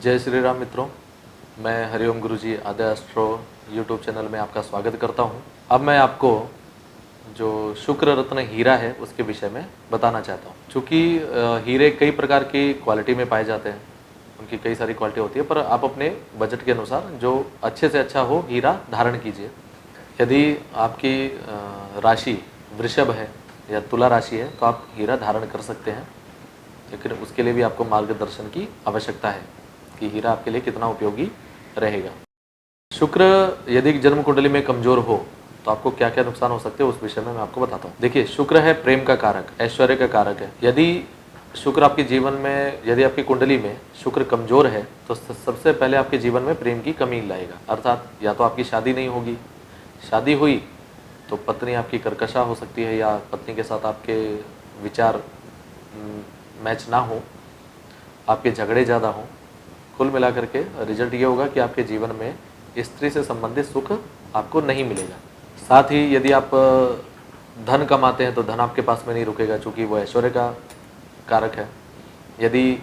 जय श्री राम मित्रों, मैं हरिओम गुरुजी आद्या एस्ट्रो यूट्यूब चैनल में आपका स्वागत करता हूं। अब मैं आपको जो शुक्र रत्न हीरा है उसके विषय में बताना चाहता हूं। चूँकि हीरे कई प्रकार की क्वालिटी में पाए जाते हैं, उनकी कई सारी क्वालिटी होती है, पर आप अपने बजट के अनुसार जो अच्छे से अच्छा हो हीरा धारण कीजिए। यदि आपकी राशि वृषभ है या तुला राशि है तो आप हीरा धारण कर सकते हैं, लेकिन उसके लिए भी आपको मार्गदर्शन की आवश्यकता है कि हीरा आपके लिए कितना उपयोगी रहेगा। शुक्र यदि जन्म कुंडली में कमजोर हो तो आपको क्या क्या नुकसान हो सकते हैं उस विषय में मैं आपको बताता हूँ। देखिए, शुक्र है प्रेम का कारक, ऐश्वर्य का कारक है। यदि शुक्र आपके जीवन में, यदि आपकी कुंडली में शुक्र कमजोर है तो सबसे पहले आपके जीवन में प्रेम की कमी लाएगा। अर्थात या तो आपकी शादी नहीं होगी, शादी हुई तो पत्नी आपकी कर्कशा हो सकती है, या पत्नी के साथ आपके विचार मैच ना हो, आपके झगड़े ज़्यादा हों। कुल मिलाकर के रिजल्ट ये होगा कि आपके जीवन में स्त्री से संबंधित सुख आपको नहीं मिलेगा। साथ ही यदि आप धन कमाते हैं तो धन आपके पास में नहीं रुकेगा, चूँकि वो ऐश्वर्य का कारक है। यदि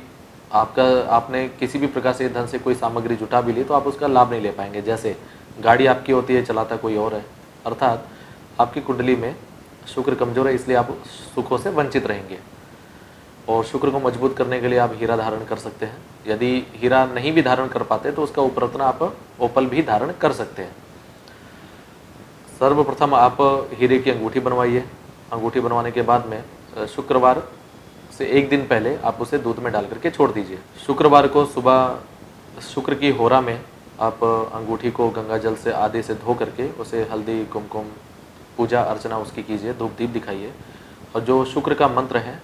आपने किसी भी प्रकार से धन से कोई सामग्री जुटा भी ली तो आप उसका लाभ नहीं ले पाएंगे। जैसे गाड़ी आपकी होती है, चलाता कोई और है, अर्थात आपकी कुंडली में शुक्र कमजोर है, इसलिए आप सुखों से वंचित रहेंगे। और शुक्र को मजबूत करने के लिए आप हीरा धारण कर सकते हैं। यदि हीरा नहीं भी धारण कर पाते तो उसका उपरत्न आप ओपल भी धारण कर सकते हैं। सर्वप्रथम आप हीरे की अंगूठी बनवाइए। अंगूठी बनवाने के बाद में शुक्रवार से एक दिन पहले आप उसे दूध में डाल करके छोड़ दीजिए। शुक्रवार को सुबह शुक्र की होरा में आप अंगूठी को गंगा जल से आधे से धो करके उसे हल्दी कुमकुम पूजा अर्चना उसकी कीजिए, धूप दीप दिखाइए। और जो शुक्र का मंत्र है,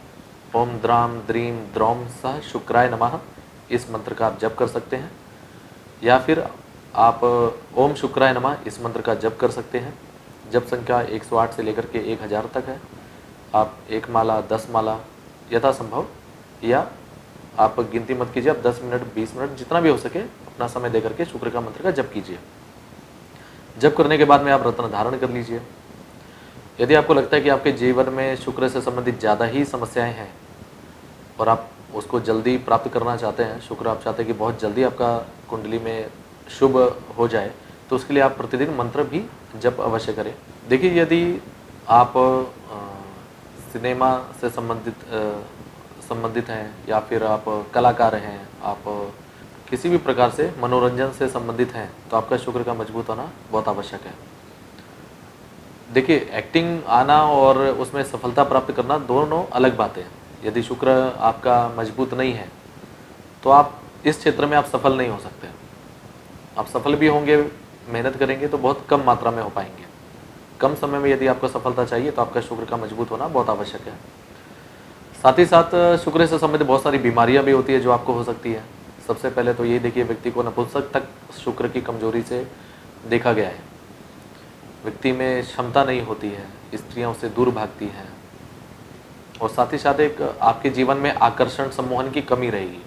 ओम द्राम द्रीम द्रौम सह शुक्राय नमः, इस मंत्र का आप जप कर सकते हैं। या फिर आप ओम शुक्राय नमः इस मंत्र का जप कर सकते हैं। जप संख्या 108 से लेकर के 1000 तक है। आप 1 माला 10 माला यथासंभव, या आप गिनती मत कीजिए, आप 10 मिनट 20 मिनट जितना भी हो सके अपना समय दे करके शुक्र का मंत्र का जप कीजिए। जप करने के बाद में आप रत्न धारण कर लीजिए। यदि आपको लगता है कि आपके जीवन में शुक्र से संबंधित ज़्यादा ही समस्याएं हैं और आप उसको जल्दी प्राप्त करना चाहते हैं, शुक्र आप चाहते हैं कि बहुत जल्दी आपका कुंडली में शुभ हो जाए, तो उसके लिए आप प्रतिदिन मंत्र भी जप अवश्य करें। देखिए, यदि आप सिनेमा से संबंधित हैं, या फिर आप कलाकार हैं, आप किसी भी प्रकार से मनोरंजन से संबंधित हैं, तो आपका शुक्र का मजबूत होना बहुत आवश्यक है। देखिए, एक्टिंग आना और उसमें सफलता प्राप्त करना दोनों अलग बातें हैं। यदि शुक्र आपका मजबूत नहीं है तो आप इस क्षेत्र में आप सफल नहीं हो सकते। आप सफल भी होंगे, मेहनत करेंगे तो बहुत कम मात्रा में हो पाएंगे। कम समय में यदि आपको सफलता चाहिए तो आपका शुक्र का मजबूत होना बहुत आवश्यक है। साथ ही साथ शुक्र से संबंधित बहुत सारी बीमारियां भी होती है जो आपको हो सकती है। सबसे पहले तो ये देखिए, व्यक्ति को नपुंसक तक शुक्र की कमजोरी से देखा गया है। व्यक्ति में क्षमता नहीं होती है, स्त्रियां उससे दूर भागती हैं, और साथ ही साथ एक आपके जीवन में आकर्षण सम्मोहन की कमी रहेगी।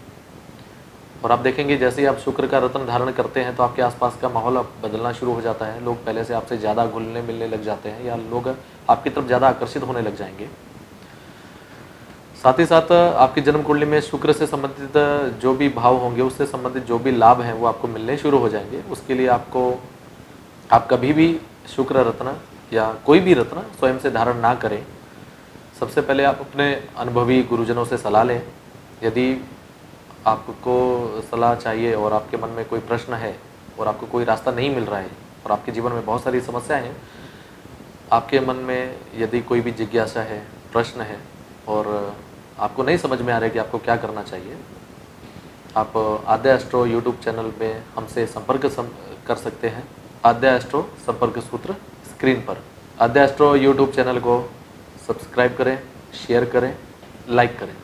और आप देखेंगे जैसे ही आप शुक्र का रत्न धारण करते हैं तो आपके आसपास का माहौल बदलना शुरू हो जाता है। लोग पहले से आपसे ज़्यादा घुलने मिलने लग जाते हैं, या लोग आपकी तरफ ज़्यादा आकर्षित होने लग जाएंगे। साथ ही साथ आपकी जन्म कुंडली में शुक्र से संबंधित जो भी भाव होंगे, उससे संबंधित जो भी लाभ हैं वो आपको मिलने शुरू हो जाएंगे। उसके लिए आप कभी भी शुक्र रत्न या कोई भी रत्न स्वयं से धारण ना करें। सबसे पहले आप अपने अनुभवी गुरुजनों से सलाह लें। यदि आपको सलाह चाहिए और आपके मन में कोई प्रश्न है और आपको कोई रास्ता नहीं मिल रहा है और आपके जीवन में बहुत सारी समस्याएं हैं, आपके मन में यदि कोई भी जिज्ञासा है, प्रश्न है, और आपको नहीं समझ में आ रहा है कि आपको क्या करना चाहिए, आप आद्या एस्ट्रो यूट्यूब चैनल पे हमसे संपर्क कर सकते हैं। आद्या एस्ट्रो संपर्क सूत्र स्क्रीन पर। आद्या एस्ट्रो यूट्यूब चैनल को सब्सक्राइब करें, शेयर करें, लाइक करें।